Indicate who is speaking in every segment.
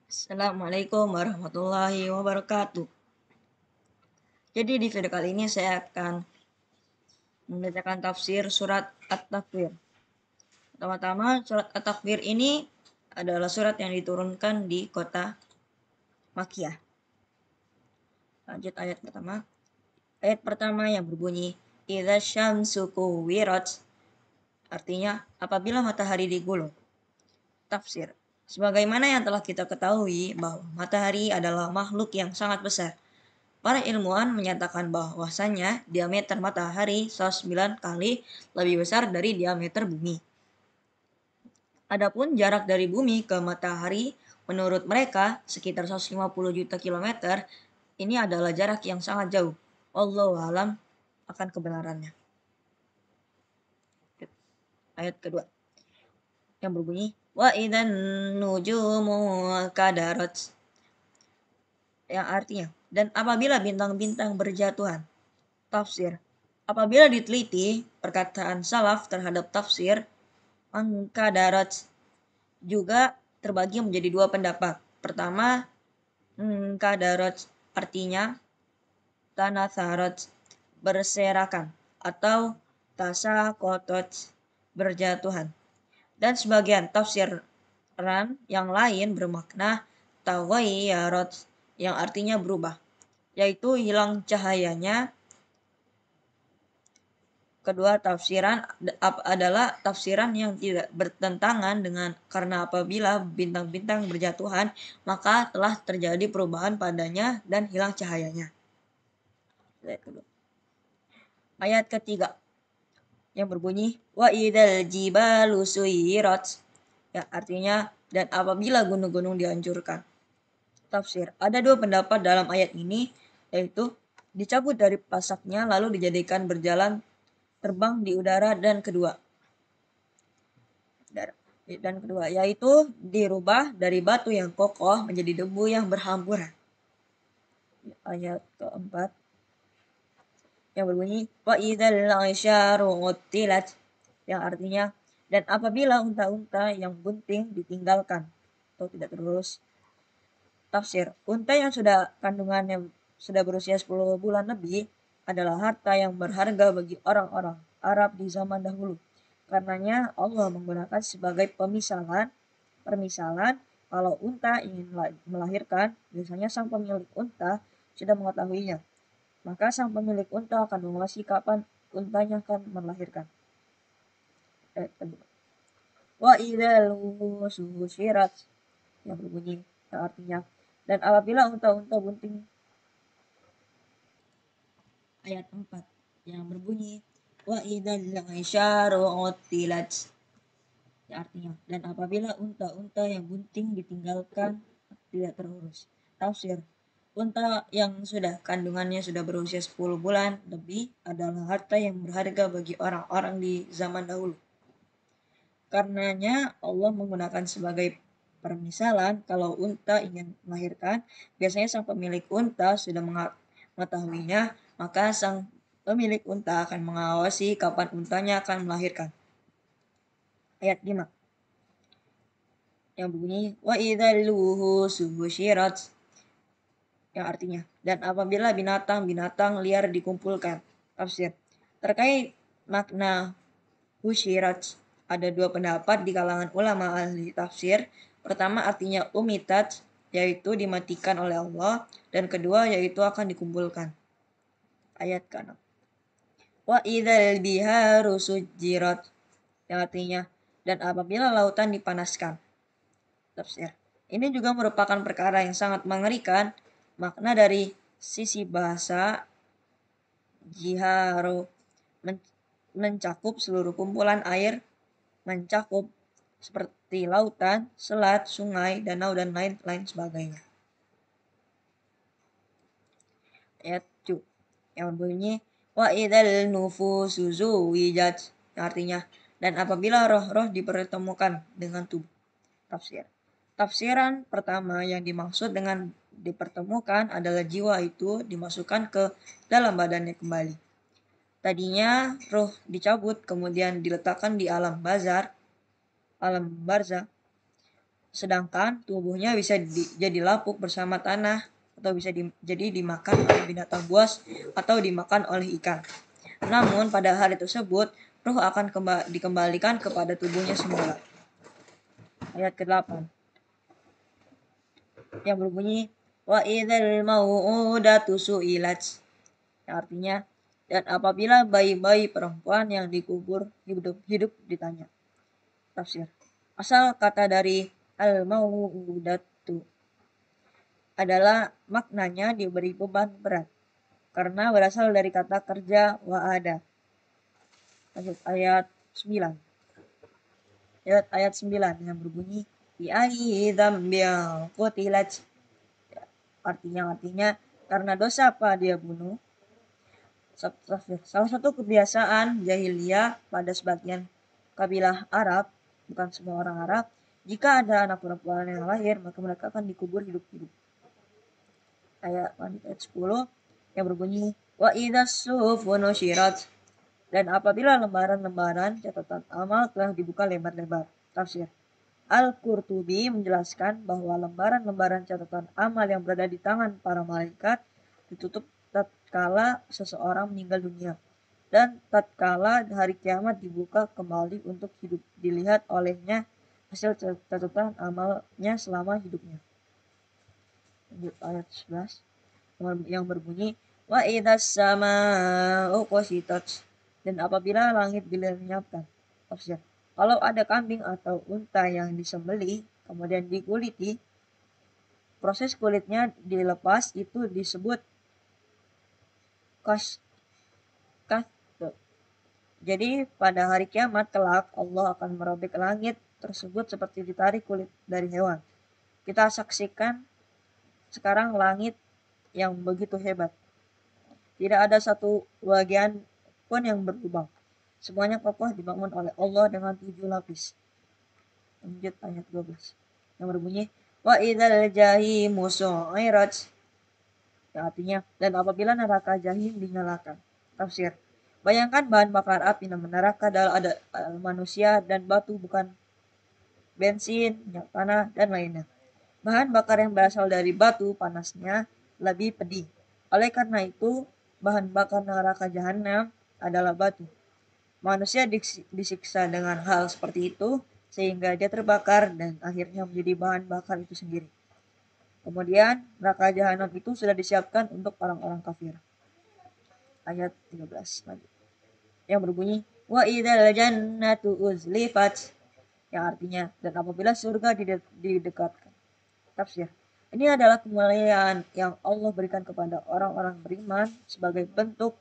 Speaker 1: Assalamualaikum warahmatullahi wabarakatuh. Jadi di video kali ini saya akan membacakan tafsir surat At-Takwir. Pertama-tama surat At-Takwir ini adalah surat yang diturunkan di kota Makkiyah. Lanjut ayat pertama. Ayat pertama yang berbunyi Idza syamsu kuwirat, artinya apabila matahari digulung. Tafsir. Sebagaimana yang telah kita ketahui bahwa matahari adalah makhluk yang sangat besar. Para ilmuwan menyatakan bahwasannya diameter matahari 109 kali lebih besar dari diameter bumi. Adapun jarak dari bumi ke matahari menurut mereka sekitar 150 juta kilometer. Ini adalah jarak yang sangat jauh. Wallahu alam akan kebenarannya. Ayat kedua yang berbunyi wa idzan nujumu kadarat, yang artinya dan apabila bintang-bintang berjatuhan. Tafsir. Apabila diteliti perkataan salaf terhadap tafsir angkadarat juga terbagi menjadi dua pendapat. Pertama, angkadarat artinya tanatharat, berserakan, atau tasakotot, berjatuhan. Dan sebagian tafsiran yang lain bermakna taghayyarot, yang artinya berubah, yaitu hilang cahayanya. Kedua tafsiran adalah tafsiran yang tidak bertentangan dengan, karena apabila bintang-bintang berjatuhan maka telah terjadi perubahan padanya dan hilang cahayanya. Ayat ketiga yang berbunyi wa idzal jibalu suyirat, ya artinya dan apabila gunung-gunung dihancurkan. Tafsir. Ada dua pendapat dalam ayat ini, yaitu dicabut dari pasaknya lalu dijadikan berjalan terbang di udara, dan kedua yaitu dirubah dari batu yang kokoh menjadi debu yang berhamburan. Ayat keempat yang berbunyi wa idzal 'isyaru uttilat, yang artinya dan apabila unta-unta yang bunting ditinggalkan atau tidak terurus. Tafsir. Unta yang kandungannya sudah berusia 10 bulan lebih adalah harta yang berharga bagi orang-orang Arab di zaman dahulu. Karenanya Allah menggunakan sebagai permisalan kalau unta ingin melahirkan, biasanya sang pemilik unta sudah mengetahuinya. Maka sang pemilik unta akan mengawasi kapan untanya akan melahirkan. Wa idzal husyirat, yang berbunyi yang artinya dan apabila unta-unta bunting. Ayat 4 yang berbunyi wa idzal 'isyaru uttilat, artinya dan apabila unta-unta yang bunting ditinggalkan tidak terurus. Tafsir. Unta yang kandungannya sudah berusia 10 bulan lebih adalah harta yang berharga bagi orang-orang di zaman dahulu. Karenanya Allah menggunakan sebagai permisalan kalau unta ingin melahirkan, biasanya sang pemilik unta sudah mengetahuinya, maka sang pemilik unta akan mengawasi kapan untanya akan melahirkan. Ayat 5 yang berbunyi wa idzal wuhusu husyirat, yang artinya dan apabila binatang-binatang liar dikumpulkan. Tafsir. Terkait makna husyirat ada dua pendapat di kalangan ulama ahli tafsir. Pertama artinya umitat, yaitu dimatikan oleh Allah, dan kedua yaitu akan dikumpulkan. Ayat ke-6 wa idzal biharu sujjirat, yang artinya dan apabila lautan dipanaskan. Tafsir. Ini juga merupakan perkara yang sangat mengerikan. Makna dari sisi bahasa jiharu mencakup seluruh kumpulan air, mencakup seperti lautan, selat, sungai, danau, dan lain-lain sebagainya. Ayat 7 yang berbunyi wa idzal nufusu zuwijat, yang artinya dan apabila roh-roh dipertemukan dengan tubuh. Tafsir. Tafsiran pertama yang dimaksud dengan dipertemukan adalah jiwa itu dimasukkan ke dalam badannya kembali. Tadinya roh dicabut kemudian diletakkan di alam barzah. sedangkan tubuhnya bisa jadi lapuk bersama tanah atau bisa jadi dimakan oleh binatang buas atau dimakan oleh ikan. Namun pada hari tersebut ruh akan dikembalikan kepada tubuhnya semula. Ayat ke-8 yang berbunyi wa idzal mau'udatu su'ilat, yang artinya dan apabila bayi-bayi perempuan yang dikubur hidup ditanya. Tafsir. Asal kata dari al-mau'udatu adalah maknanya diberi beban berat karena berasal dari kata kerja wa'ada. Lanjut ayat 9. Ayat 9 yang berbunyi bi ayyi dzambin qutilat. Artinya karena dosa apa dia bunuh. Salah satu kebiasaan jahiliyah pada sebagian kabilah Arab, bukan semua orang Arab, jika ada anak perempuan yang lahir, maka mereka akan dikubur hidup-hidup. Ayat 10 yang berbunyi wa idzas suhufu nusyirat, dan apabila lembaran-lembaran catatan amal telah dibuka lebar-lebar. Tafsir. Al-Qurtubi menjelaskan bahwa lembaran-lembaran catatan amal yang berada di tangan para malaikat ditutup tatkala seseorang meninggal dunia, dan tatkala hari kiamat dibuka kembali untuk hidup dilihat olehnya hasil catatan amalnya selama hidupnya. Lanjut ayat 11 yang berbunyi wa idzas samaa'u qushitat, dan apabila langit dilenyapkan. Tafsir. Kalau ada kambing atau unta yang disembelih kemudian dikuliti, proses kulitnya dilepas itu disebut kas. Jadi pada hari kiamat kelak Allah akan merobek langit tersebut seperti ditarik kulit dari hewan. Kita saksikan sekarang langit yang begitu hebat. Tidak ada satu bagian pun yang berlubang. Semuanya kokoh dibangun oleh Allah dengan 7 lapis. Lanjut ayat 12 yang berbunyi wa idzal jahimu su'irat, yang artinya dan apabila neraka jahim dinyalakan. Tafsir. Bayangkan bahan bakar api neraka adalah ada manusia dan batu, bukan bensin, minyak tanah, dan lainnya. Bahan bakar yang berasal dari batu panasnya lebih pedih. Oleh karena itu, bahan bakar neraka jahanam adalah batu. Manusia disiksa dengan hal seperti itu sehingga dia terbakar dan akhirnya menjadi bahan bakar itu sendiri. Kemudian neraka jahanam itu sudah disiapkan untuk orang-orang kafir. Ayat 13 lagi. Yang berbunyi wa idzal jannatu uzlifat, yang artinya dan apabila surga didekatkan. Tafsir. Ini adalah kemuliaan yang Allah berikan kepada orang-orang beriman sebagai bentuk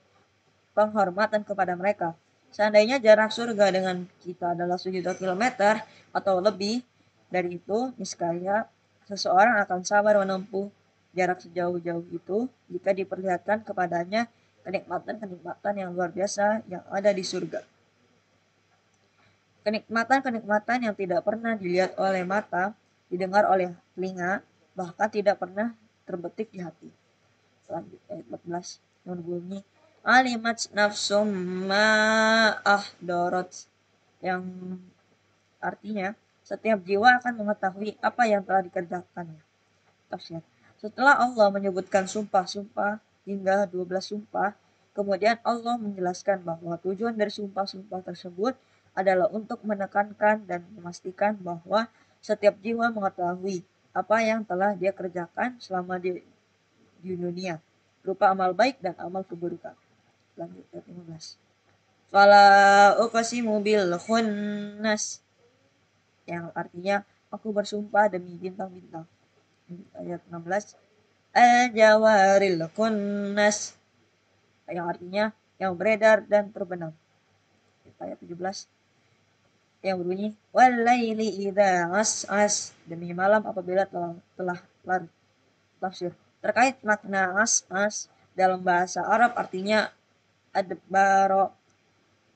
Speaker 1: penghormatan kepada mereka. Seandainya jarak surga dengan kita adalah 1.000.000 kilometer atau lebih dari itu, niscaya seseorang akan sabar menempuh jarak sejauh-jauh itu jika diperlihatkan kepadanya kenikmatan-kenikmatan yang luar biasa yang ada di surga. Kenikmatan-kenikmatan yang tidak pernah dilihat oleh mata, didengar oleh telinga, bahkan tidak pernah terbetik di hati. Lanjut ayat 14 yang berbunyi alimat nafsum ma ahdarat, yang artinya setiap jiwa akan mengetahui apa yang telah dikerjakannya. Tafsir. Setelah Allah menyebutkan sumpah-sumpah hingga 12 sumpah, kemudian Allah menjelaskan bahwa tujuan dari sumpah-sumpah tersebut adalah untuk menekankan dan memastikan bahwa setiap jiwa mengetahui apa yang telah dia kerjakan selama di dunia, berupa amal baik dan amal keburukan. Lanjut ayat 15. Fala uqsimu bil khunnas, yang artinya aku bersumpah demi bintang-bintang. Ayat 16. Al-jawaril kunnas, yang artinya yang beredar dan terbenam. Ayat 17 yang berbunyi walaili idza as'as, demi malam apabila telah larut. Tafsir. Terkait makna as'as dalam bahasa Arab artinya adbaro,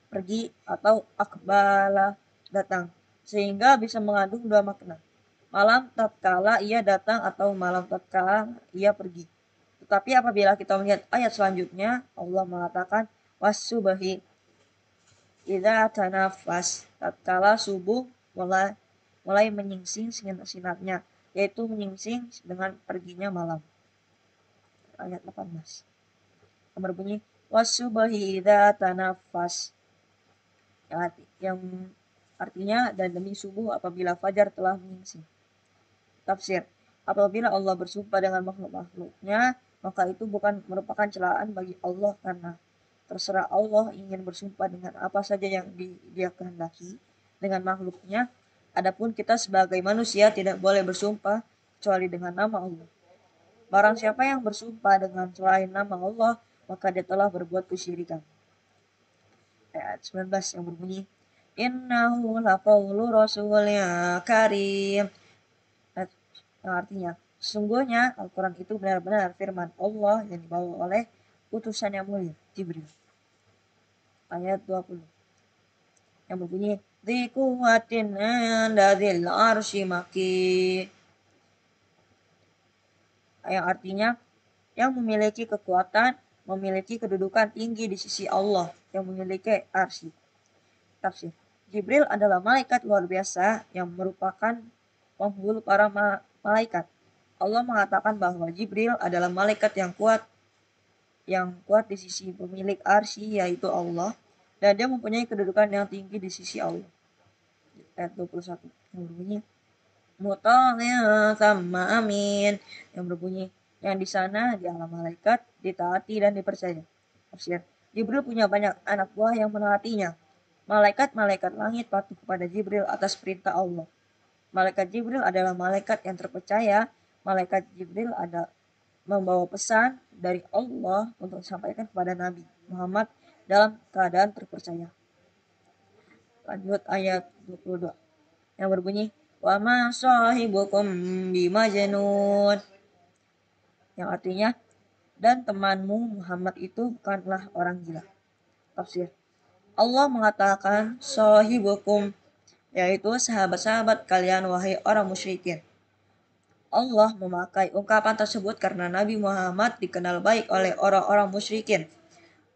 Speaker 1: pergi, atau akbala, datang, sehingga bisa mengandung dua makna. Malam tatkala ia datang atau malam tatkala ia pergi. Tetapi apabila kita melihat ayat selanjutnya, Allah mengatakan was-subhi idza tanafas, tatkala subuh mulai mulai menyingsing sinarnya, yaitu menyingsing dengan perginya malam. Ayat 18. Yang berbunyi wasubhi idza tanaffas. Yang artinya dan demi subuh apabila fajar telah menyingsing. Tafsir. Apabila Allah bersumpah dengan makhluk-makhluknya, maka itu bukan merupakan celaan bagi Allah karena terserah Allah ingin bersumpah dengan apa saja yang dia kehendaki dengan makhluknya. Adapun kita sebagai manusia tidak boleh bersumpah kecuali dengan nama Allah. Barang siapa yang bersumpah dengan selain nama Allah, maka dia telah berbuat kesyirikan. Ayat 19 yang berbunyi, Innahu laqawlu rasulnya karim. Yang artinya, sesungguhnya Al-Quran itu benar-benar firman Allah yang dibawa oleh utusan yang mulia, Jibril. Ayat 20 yang berbunyi, Dzi quwwatin 'inda dzil arsy makin. Yang artinya, yang memiliki kekuatan, memiliki kedudukan tinggi di sisi Allah, yang memiliki arsy. Tafsir. Jibril adalah malaikat luar biasa yang merupakan penghulu para malaikat. Allah mengatakan bahwa Jibril adalah malaikat yang kuat di sisi pemilik arsy yaitu Allah, dan dia mempunyai kedudukan yang tinggi di sisi Allah. Ayat 21 yang berbunyi muta'in sama amin, yang berbunyi yang di sana di alam malaikat ditaati dan dipercaya. Tafsir. Jibril punya banyak anak buah yang menaatinya. Malaikat-malaikat langit patuh kepada Jibril atas perintah Allah. Malaikat Jibril adalah malaikat yang terpercaya. Malaikat Jibril ada membawa pesan dari Allah untuk disampaikan kepada Nabi Muhammad dalam keadaan terpercaya. Lanjut ayat 22 yang berbunyi wa ma sahibukum bimajnun, yang artinya dan temanmu Muhammad itu bukanlah orang gila. Tafsir. Allah mengatakan sahibukum, yaitu sahabat-sahabat kalian wahai orang musyrikin. Allah memakai ungkapan tersebut karena Nabi Muhammad dikenal baik oleh orang-orang musyrikin.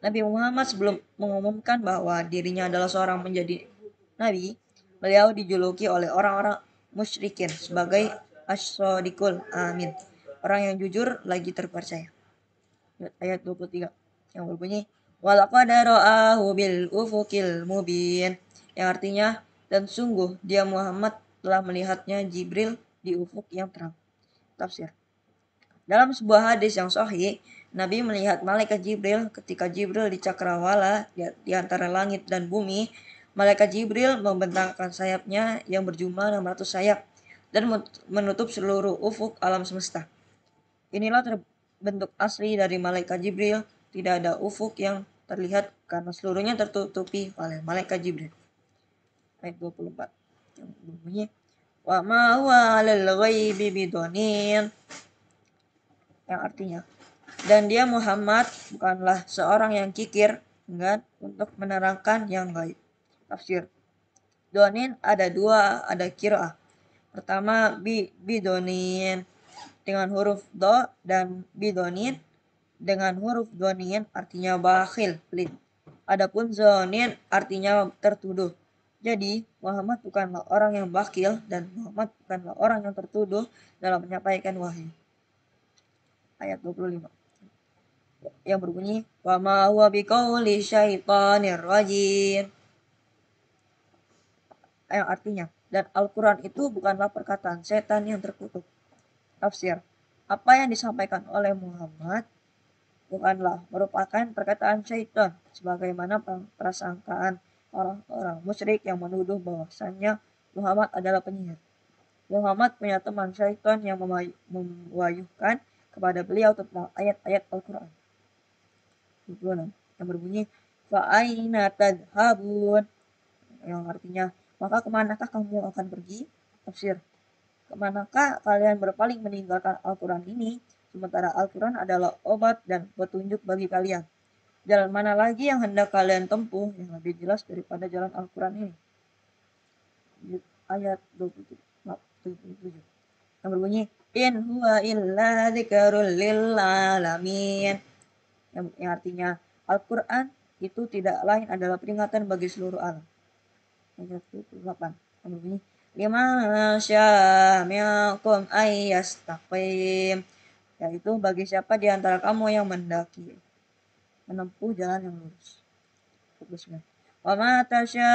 Speaker 1: Nabi Muhammad sebelum mengumumkan bahwa dirinya adalah seorang menjadi nabi, beliau dijuluki oleh orang-orang musyrikin sebagai as-shadiqul amin, orang yang jujur lagi terpercaya. Ayat 23 yang berbunyi walaqad ra'ahu bil ufuqil mubin, yang artinya dan sungguh dia Muhammad telah melihatnya Jibril di ufuk yang terang. Tafsir. Dalam sebuah hadis yang sahih, Nabi melihat malaikat Jibril ketika Jibril di cakrawala di antara langit dan bumi. Malaikat Jibril membentangkan sayapnya yang berjumlah 600 sayap dan menutup seluruh ufuk alam semesta. Inilah bentuk asli dari malaikat Jibril. Tidak ada ufuk yang terlihat karena seluruhnya tertutupi oleh malaikat Jibril. Ayat 24 yang berbunyi wa ma huwa 'alal ghaibi bidonin, yang artinya dan dia Muhammad bukanlah seorang yang kikir enggan untuk menerangkan yang gaib. Tafsir. Donin ada dua, ada qiraah. Pertama bidonin dengan huruf do dan bidonin dengan huruf donin artinya bakhil, pelit. Adapun zonin artinya tertuduh. Jadi Muhammad bukanlah orang yang bakhil dan Muhammad bukanlah orang yang tertuduh dalam menyampaikan wahyu. Ayat 25 yang berbunyi wa ma huwa biqauli syaitonir rajim, yang artinya dan Al-Quran itu bukanlah perkataan setan yang terkutuk. Tafsir. Apa yang disampaikan oleh Muhammad bukanlah merupakan perkataan syaitan sebagaimana prasangkaan orang-orang musyrik yang menuduh bahwasannya Muhammad adalah penyihir. Muhammad punya teman syaitan yang mewayuhkan kepada beliau tentang ayat-ayat Al-Quran. 26 yang berbunyi fa'aina tadhabun, yang artinya maka kemanakah kamu akan pergi. Tafsir. Kemanakah kalian berpaling meninggalkan Al-Quran ini, sementara Al-Quran adalah obat dan petunjuk bagi kalian. Jalan mana lagi yang hendak kalian tempuh yang lebih jelas daripada jalan Al-Quran ini. Ayat 27 yang berbunyi in huwa illa dzikrul lil alamin, yang artinya Al-Quran itu tidak lain adalah peringatan bagi seluruh alam. Ayat 28 yang berbunyi liman syaa minkum ay yastaqim, yaitu bagi siapa di antara kamu yang mendaki menempuh jalan yang lurus. Bagusnya. Wa ma tasya'una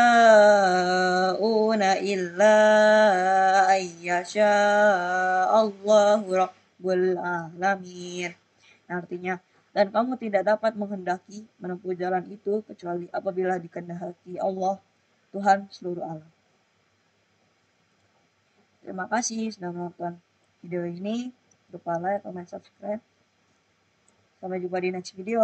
Speaker 1: illa ayyasha Allahu rabbul alamin. Artinya, dan kamu tidak dapat menghendaki menempuh jalan itu kecuali apabila dikehendaki Allah, Tuhan seluruh alam. Terima kasih sudah menonton video ini. Lupa like, comment, subscribe. Sampai jumpa di next video.